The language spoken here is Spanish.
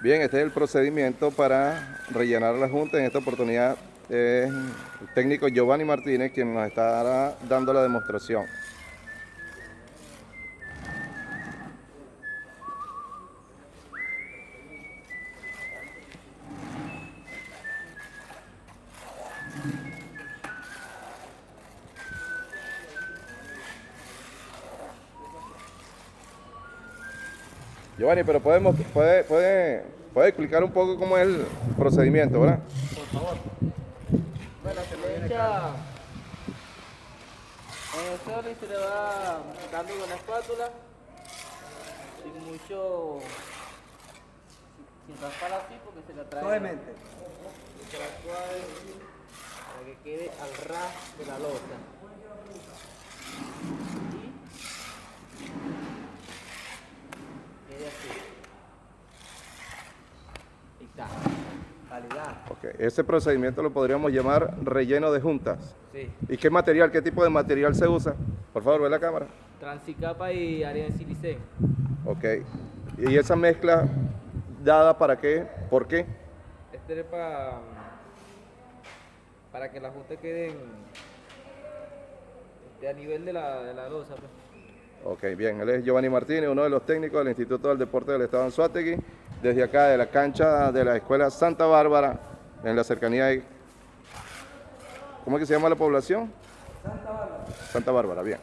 Bien, este es el procedimiento para rellenar la junta. En esta oportunidad es el técnico Giovanni Martínez quien nos estará dando la demostración. Giovanni, pero puede explicar un poco cómo es el procedimiento, ¿verdad? Por favor. Bueno, se le echa en el suelo y se le va dando con la espátula sin mucho, sin raspar así porque se le trae Suavemente. se la suave para que quede al ras de la losa. Y quede así. Ahí está. Calidad. Ok, ese procedimiento lo podríamos llamar relleno de juntas. Sí. ¿Y qué material, qué tipo de material se usa? Por favor, ve la cámara. Transicapa y arena de silicén. Ok. ¿Y esa mezcla dada para qué? ¿Por qué? Este es para que las juntas queden a nivel de la losa. Pues. Ok, bien. Él es Giovanni Martínez, uno de los técnicos del Instituto del Deporte del Estado de Anzoátegui, desde acá de la cancha de la Escuela Santa Bárbara, en la cercanía de... ¿Cómo es que se llama la población? Santa Bárbara. Santa Bárbara, bien.